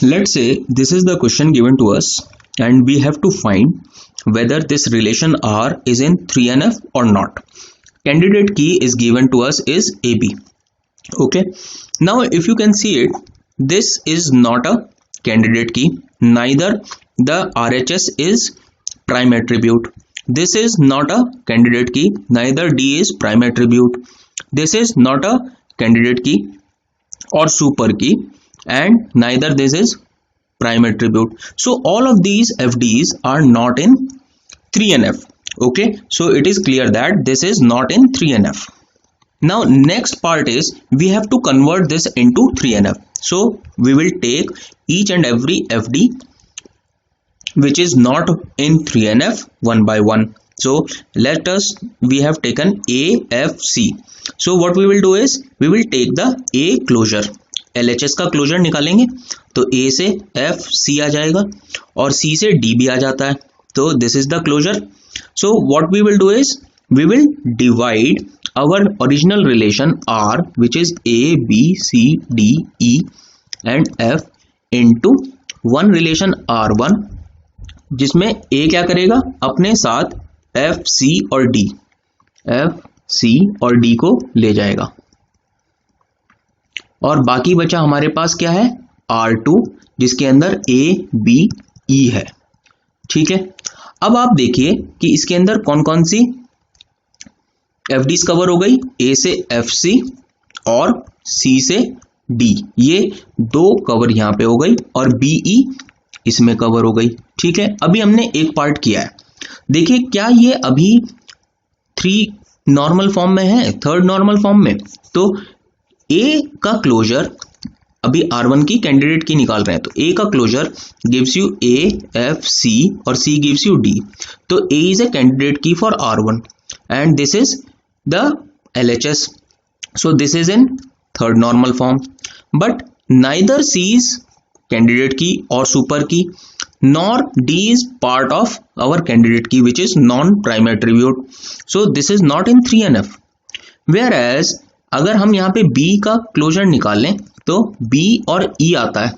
Let's say this is the question given to us and we have to find whether this relation R is in 3NF or not. Candidate key is given to us is AB. Okay, now if you can see it, this is not a candidate key, neither the RHS is prime attribute. This is not a candidate key, neither D is prime attribute. This is not a candidate key or super key, and neither this is prime attribute. So all of these FDs are not in 3NF. Okay, so it is clear that this is not in 3NF. Now next part is we have to convert this into 3NF. So we will take each and every FD which is not in 3NF one by one. So we have taken AFC. So what we will do is we will take the A closure, LHS का closure निकालेंगे तो A से F C आ जाएगा और C से D भी आ जाता है, तो this is the closure. So what we will do is we will divide our original relation R, which is A, B, C, D, E and F into one relation R1, जिसमें A क्या करेगा, अपने साथ F, C और D, F, C और D को ले जाएगा और बाकी बचा हमारे पास क्या है, R2, जिसके अंदर A, B, E है. ठीक है, अब आप देखिए कि इसके अंदर कौन कौन सी FDs कवर हो गई, A से FC और C से D, ये दो कवर यहां पे हो गई और BE इसमें कवर हो गई. ठीक है, अभी हमने एक पार्ट किया है, देखिए क्या ये अभी 3 नॉर्मल फॉर्म में है, 3rd नॉर्मल फॉर्म में. तो A का क्लोजर, अभी R1 की कैंडिडेट की निकाल रहे हैं, तो A का closure gives you A, F, C और C गिव्स यू D. तो A is a candidate key for R1 and this is the LHS. So this is in 3rd normal form, but neither C is candidate key or super key nor D is part of our candidate key, which is non-prime attribute. So this is not in 3NF. Whereas अगर हम यहाँ पे B का closure निकाल लें तो B और E आता है.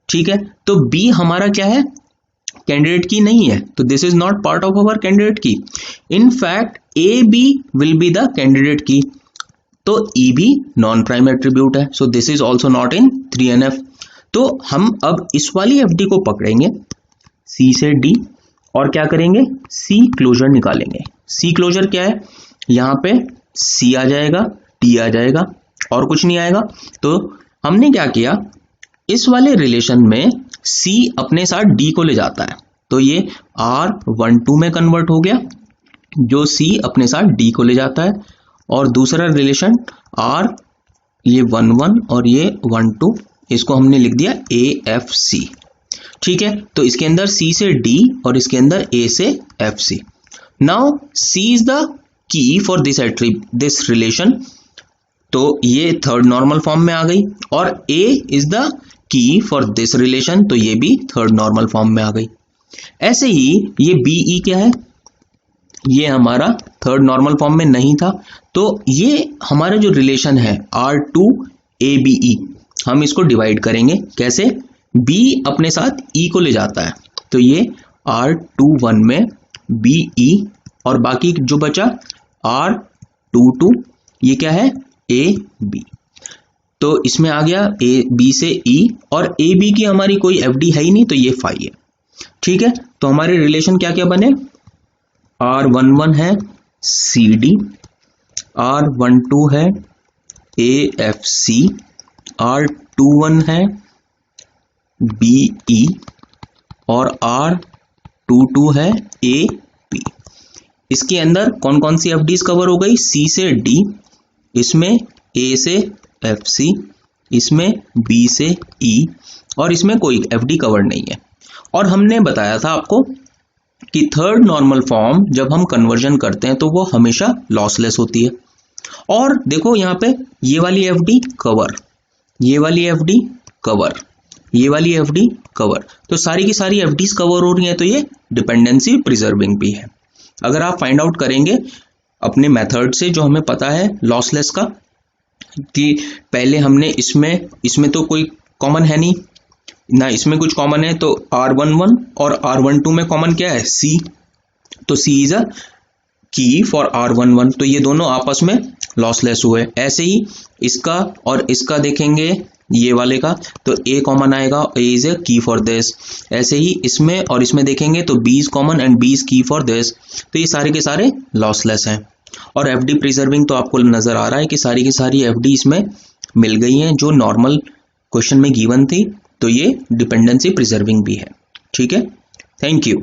ठीक है, तो B हमारा क्या है, कैंडिडेट की नहीं है, तो this is not part of our candidate key. In fact A B will be the candidate key, तो ई भी नॉन प्राइम एट्रीब्यूट है, so this is also not in 3NF. तो हम अब इस वाली एफडी को पकड़ेंगे सी से डी और क्या करेंगे, सी क्लोजर निकालेंगे. सी क्लोजर क्या है, यहाँ पे सी आ जाएगा, डी आ जाएगा और कुछ नहीं आएगा. तो हमने क्या किया, इस वाले रिलेशन में C अपने साथ D को ले जाता है, तो ये R12 में कन्वर्ट हो गया, जो C अपने साथ D को ले जाता है. और दूसरा रिलेशन R, ये 11 और ये 12, इसको हमने लिख दिया AFC. ठीक है, तो इसके अंदर C से D और इसके अंदर A से FC. Now C is the key for this relation, तो ये 3rd नॉर्मल फॉर्म में आ गई, और A is the key for this relation, तो ये भी 3rd नॉर्मल फॉर्म में आ गई. ऐसे ही ये BE क्या है, ये हमारा 3rd नॉर्मल फॉर्म में नहीं था, तो ये हमारा जो रिलेशन है R2 ABE, हम इसको डिवाइड करेंगे कैसे, B अपने साथ E को ले जाता है, तो ये R21 में BE और बाकी जो बचा R22, ये क्या है AB. तो इसमें आ गया A B से E, और A B की हमारी कोई FD है ही नहीं, तो ये फाई है. ठीक है, तो हमारे रिलेशन क्या क्या बने, R11 है CD, R12 है AFC, R21 है BE और R22 है AB. इसके अंदर कौन कौन सी FDs कवर हो गई, C से D, इसमें A से FC, इसमें B से E और इसमें कोई FD कवर नहीं है. और हमने बताया था आपको कि 3rd नॉर्मल फॉर्म जब हम कन्वर्जन करते हैं तो वो हमेशा लॉसलेस होती है. और देखो यहाँ पे ये वाली FD कवर, ये वाली FD कवर, ये वाली FD कवर, तो सारी की सारी FDs कवर हो रही हैं, तो ये डिपेंडेंसी प्रिजर्विंग भी है. अगर आप फाइंड आउट करेंगे अपने मेथड से जो हमें पता है लॉसलेस का, कि पहले हमने इसमें तो कोई कॉमन है नहीं, ना इसमें कुछ कॉमन है, तो R11 और R12 में कॉमन क्या है, C, तो C इज अ की फॉर R11, तो ये दोनों आपस में लॉसलेस हुए। ऐसे ही इसका और इसका देखेंगे, ये वाले का, तो A कॉमन आएगा, A इज अ की फॉर दिस। ऐसे ही इसमें और इसमें देखेंगे तो B is common and B is की फॉर दिस, तो ये सारे के सारे लॉसलेस हैं। और FD प्रिजर्विंग तो आपको नजर आ रहा है कि सारी की सारी FD इसमें मिल गई हैं जो नॉर्मल क्वेश्चन में गिवन थी, तो ये डिपेंडेंसी प्रिजर्विंग भी है। ठीक है, थैंक यू।